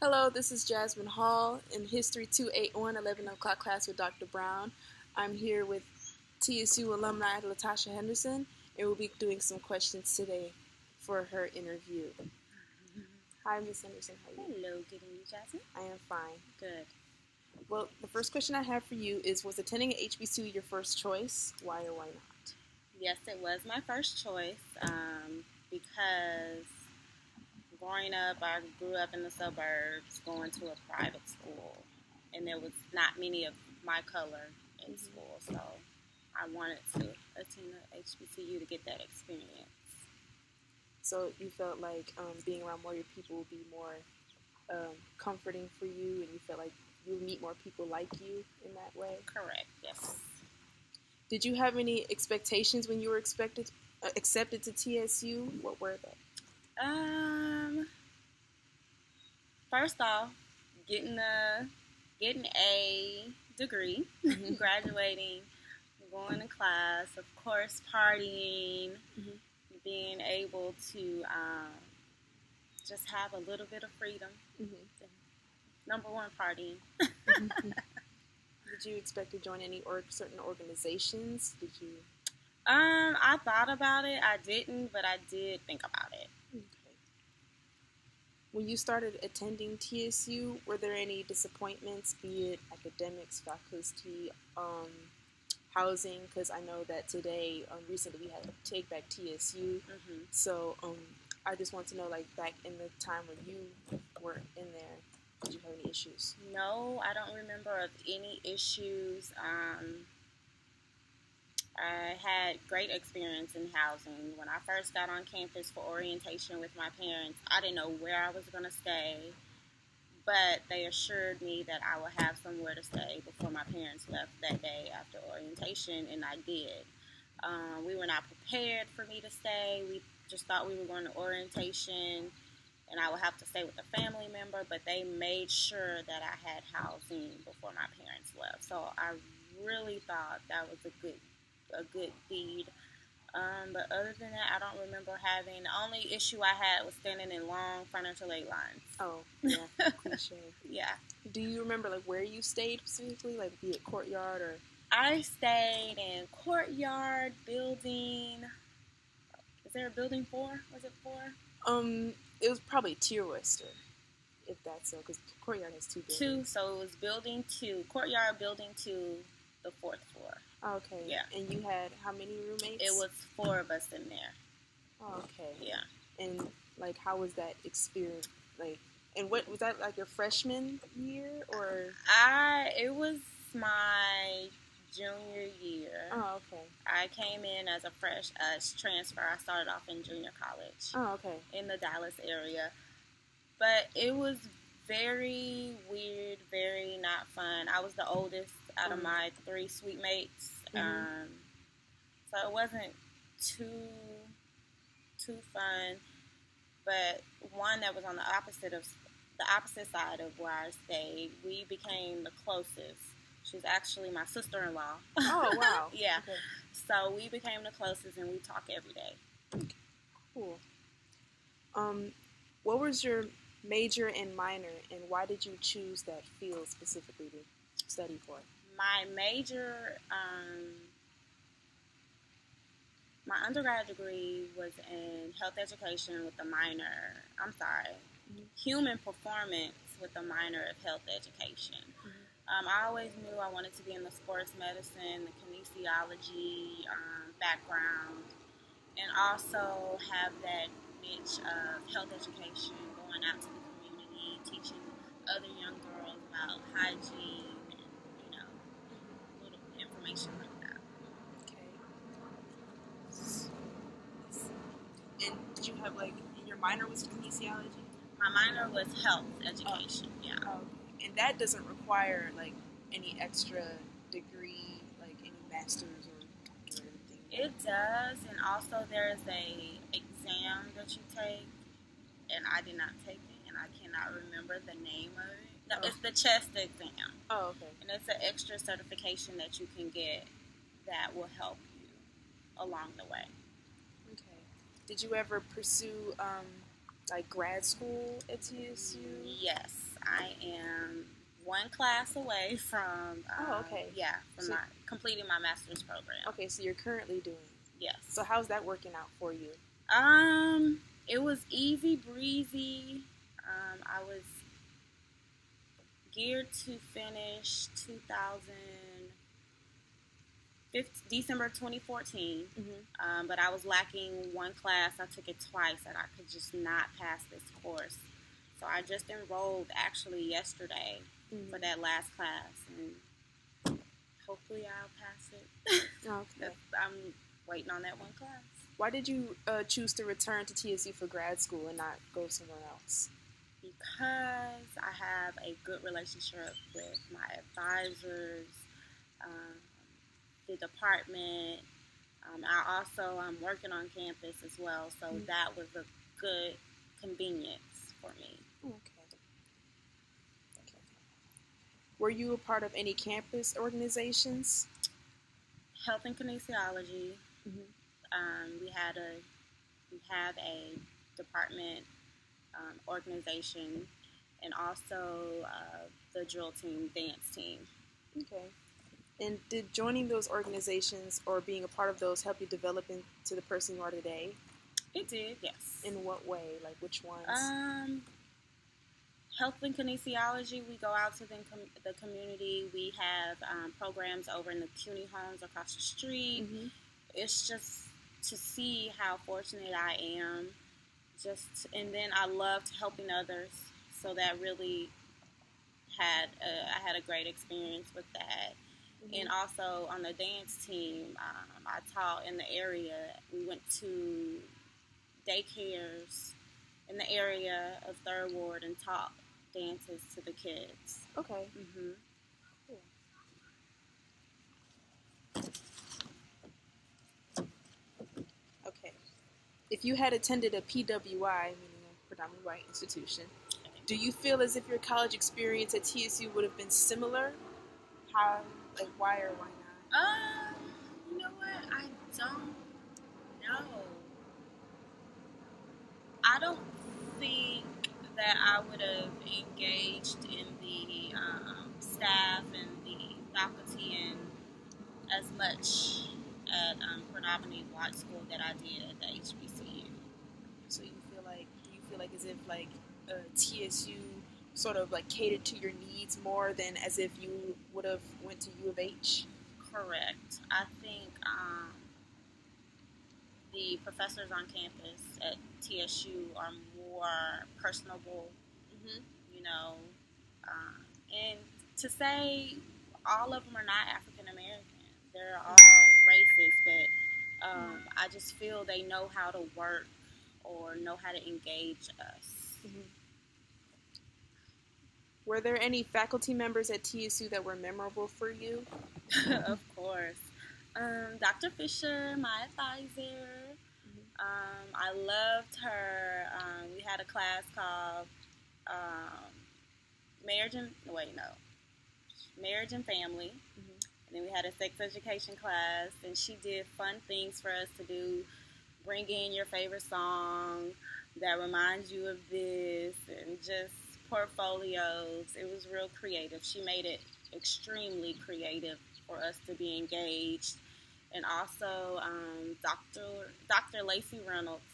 Hello, this is Jasmine Hall in History 281, 11 o'clock class with Dr. Brown. I'm here with TSU alumni LaTasha Henderson, and we'll be doing some questions today for her interview. Hi, Miss Henderson. How are you? Hello, good evening, Jasmine. I am fine. Good. Well, the first question I have for you is, was attending a HBCU your first choice? Why or why not? Yes, it was my first choice because growing up, I grew up in the suburbs going to a private school, and there was not many of my color in school, so I wanted to attend the HBCU to get that experience. So you felt like being around more of your people would be more comforting for you, and you felt like you would meet more people like you in that way? Correct, yes. Did you have any expectations when you were accepted to TSU? What were they? First off, getting a degree, graduating, going to class, of course, partying, being able to just have a little bit of freedom. Number one, partying. Did you expect to join any certain organizations? Did you? I thought about it. I didn't, but I did think about it. Okay. When you started attending TSU, were there any disappointments, be it academics, faculty, housing? Because I know that today, recently, we had Take Back TSU. So I just want to know, like, back in the time when you were in there, did you have any issues? No, I don't remember of any issues. I had great experience in housing. When I first got on campus for orientation with my parents, I didn't know where I was going to stay, but they assured me that I would have somewhere to stay before my parents left that day after orientation, and I did. We were not prepared for me to stay. We just thought we were going to orientation, and I would have to stay with a family member, but they made sure that I had housing before my parents left. So I really thought that was a good deed. But other than that, I don't remember having. The only issue I had was standing in long financial aid lines. Oh, yeah, cliche. Yeah. Do you remember, like, where you stayed specifically, like, be it Courtyard or? I stayed in Courtyard, building. Is there a building 4? Was it 4? It was probably Tier Wester, if that's so, because Courtyard has 2 buildings. 2, so it was building 2, Courtyard building 2, the 4th floor. Oh, okay. Yeah. And you had how many roommates? It was 4 of us in there. Oh, okay. Yeah. And, like, how was that experience? Like, and what was that, like, your freshman year or? It was my junior year. Oh, okay. I came in as a transfer. I started off in junior college. Oh, okay. In the Dallas area. But it was very weird, very not fun. I was the oldest out of my 3 suite mates. So it wasn't too fun. But one that was on the opposite side of where I stayed, we became the closest. She was actually my sister-in-law. Oh, wow. Yeah. Okay. So we became the closest, and we talk every day. Okay. Cool. What was your major and minor, and why did you choose that field specifically to study for? My major, my undergrad degree was in health education with a minor. Human performance with a minor of health education. I always knew I wanted to be in the sports medicine, the kinesiology background, and also have that niche of health education, going out to the community, teaching other young girls about hygiene and, little information like that. Okay. And did you have, like, your minor was kinesiology? My minor was health education, yeah. Okay. And that doesn't require, like, any extra degree, like any master's or anything? It does, and also there is a exam that you take, and I did not take it, and I cannot remember the name of it. No, it's the chest exam. Oh, okay. And it's an extra certification that you can get that will help you along the way. Okay. Did you ever pursue like grad school at TSU? Yes, I am one class away from. Okay. Yeah, from completing my master's program. Okay, so you're currently doing. Yes. So how's that working out for you? It was easy breezy. I was geared to finish December 2014, but I was lacking one class. I took it twice, and I could just not pass this course. So I just enrolled actually yesterday for that last class, and hopefully I'll pass it. Okay. I'm waiting on that one class. Why did you choose to return to TSU for grad school and not go somewhere else? Because I have a good relationship with my advisors, the department. I also am working on campus as well, so that was a good convenience for me. Okay. Were you a part of any campus organizations? Health and kinesiology. We have a department organization, and also the drill team, dance team. Okay. And did joining those organizations or being a part of those help you develop into the person you are today? It did, yes. In what way? Like which ones? Health and kinesiology, we go out to the community. We have programs over in the CUNY homes across the street. It's just to see how fortunate I am. And then I loved helping others, so that really I had a great experience with that. And also on the dance team, I taught in the area. We went to daycares in the area of Third Ward and taught dances to the kids. Okay. Cool. Okay. If you had attended a PWI, meaning a predominantly white institution, do you feel as if your college experience at TSU would have been similar? How, like, why or why not? You know what? I don't know. I don't think that I would have engaged in the staff and the faculty and as much at predominantly white school that I did at the HBCU. So do you feel like as if like TSU sort of like catered to your needs more than as if you would have went to U of H? Correct. I think the professors on campus at TSU are more personable, you know, and to say all of them are not African American. They're all races, but I just feel they know how to work or know how to engage us. Were there any faculty members at TSU that were memorable for you? Of course. Dr. Fisher, my advisor. I loved her. We had a class called Marriage and Family. And then we had a sex education class, and she did fun things for us to do. Bring in your favorite song that reminds you of this, and just portfolios. It was real creative. She made it extremely creative for us to be engaged. And also Dr. Lacey Reynolds.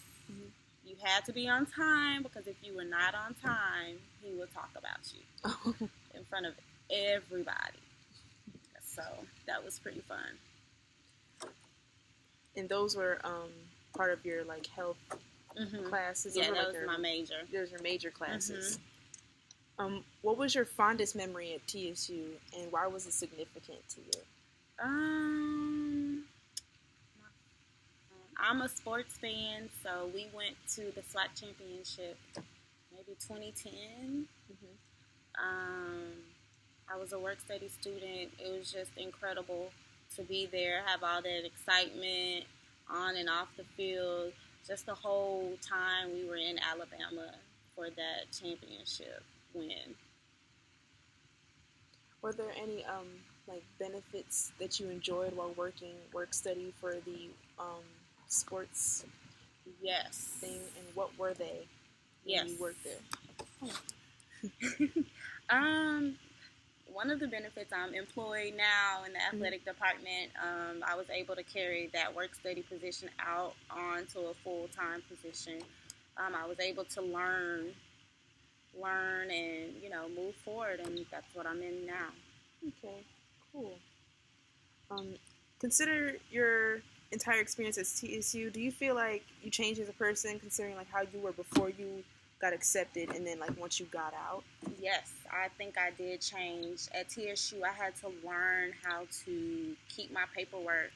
You had to be on time, because if you were not on time, he would talk about you in front of everybody. So that was pretty fun. And those were part of your like health classes? Yeah, that was my major. Those were major classes. What was your fondest memory at TSU, and why was it significant to you? I'm a sports fan, so we went to the SWAC championship maybe 2010. I was a work study student. It was just incredible to be there, have all that excitement on and off the field. Just the whole time we were in Alabama for that championship win. Were there any like benefits that you enjoyed while work study for the sports Yes. thing, and what were they? when you worked there? One of the benefits, I'm employed now in the athletic department. I was able to carry that work-study position out onto a full-time position. I was able to learn and, move forward, and that's what I'm in now. Okay, cool. Consider your entire experience at TSU. Do you feel like you changed as a person, considering like how you were before you got accepted, and then like once you got out? Yes, I think I did change. At TSU, I had to learn how to keep my paperwork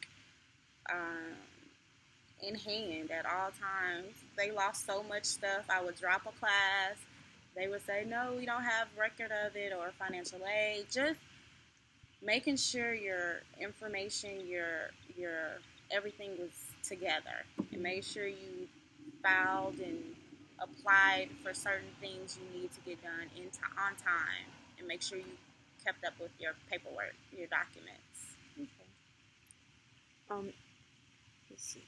in hand at all times. They lost so much stuff. I would drop a class. They would say, no, we don't have record of it or financial aid. Just making sure your information, your everything was together, and make sure you filed and applied for certain things you need to get done on time, and make sure you kept up with your paperwork, your documents. Okay. Let's see.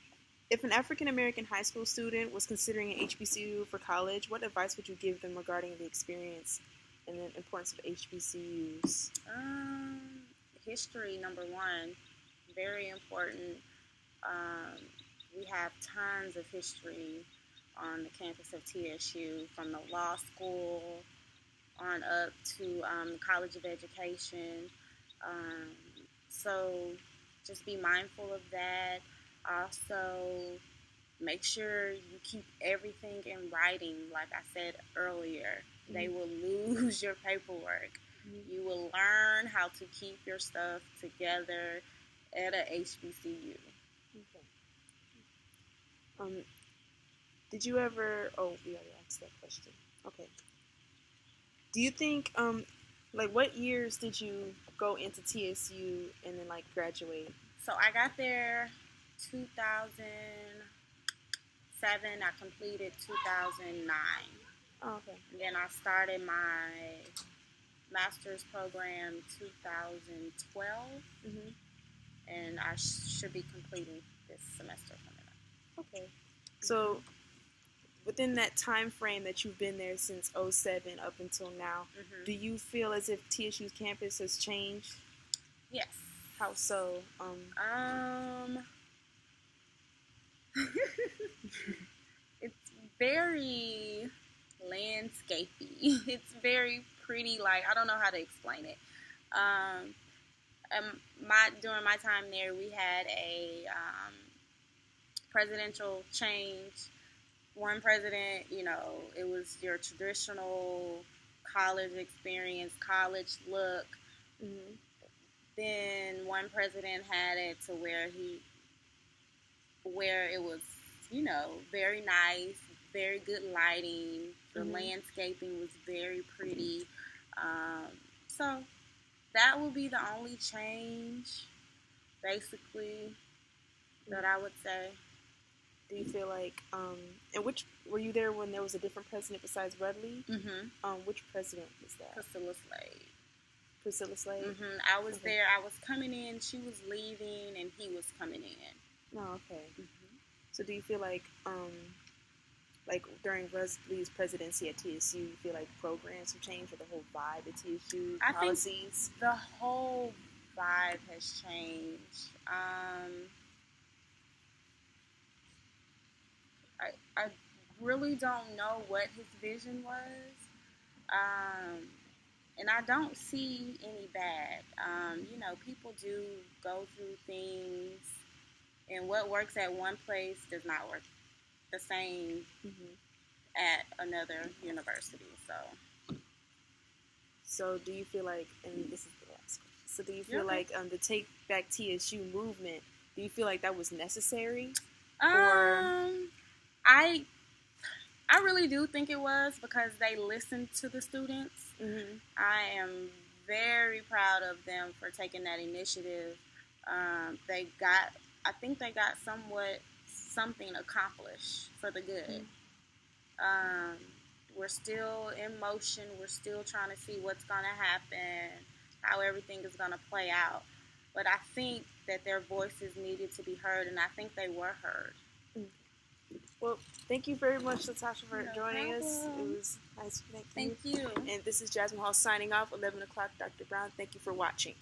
If an African American high school student was considering an HBCU for college, what advice would you give them regarding the experience and the importance of HBCUs? History, number one, very important. We have tons of history on the campus of TSU, from the law school on up to the College of Education. So just be mindful of that. Also, make sure you keep everything in writing. Like I said earlier, they will lose your paperwork. You will learn how to keep your stuff together at a HBCU. Okay. Did you ever? Oh, we already asked that question. Okay. Do you think, what years did you go into TSU and then graduate? So I got there 2007. I completed 2009. Oh, okay. And then I started my master's program 2012. And I should be completing this semester coming up. Okay. So within that time frame that you've been there since 2007 up until now, do you feel as if TSU's campus has changed? Yes. How so? It's very landscapey. It's very pretty. I don't know how to explain it. During my time there, we had a presidential change. One president, it was your traditional college experience, college look. Then one president had it to where it was, very nice, very good lighting. The landscaping was very pretty. So that would be the only change, basically, that I would say. Do you feel like, and were you there when there was a different president besides Rudley? Which president was that? Priscilla Slade? I was there. I was coming in. She was leaving, and he was coming in. Oh, okay. So do you feel like during Rudley's presidency at TSU, you feel like programs have changed, or the whole vibe at TSU, policies? I think the whole vibe has changed. I really don't know what his vision was. And I don't see any bad. People do go through things, and what works at one place does not work the same at another university. So do you feel like, and this is the last question, so do you feel like the Take Back TSU movement, do you feel like that was necessary? I really do think it was, because they listened to the students. I am very proud of them for taking that initiative. I think they got something accomplished for the good. We're still in motion. We're still trying to see what's going to happen, how everything is going to play out. But I think that their voices needed to be heard, and I think they were heard. Well, thank you very much, LaTasha, for No joining us. It problem. was nice. Thank Thank you. you. And this is Jasmine Hall signing off. 11 o'clock, Dr. Brown. Thank you for watching.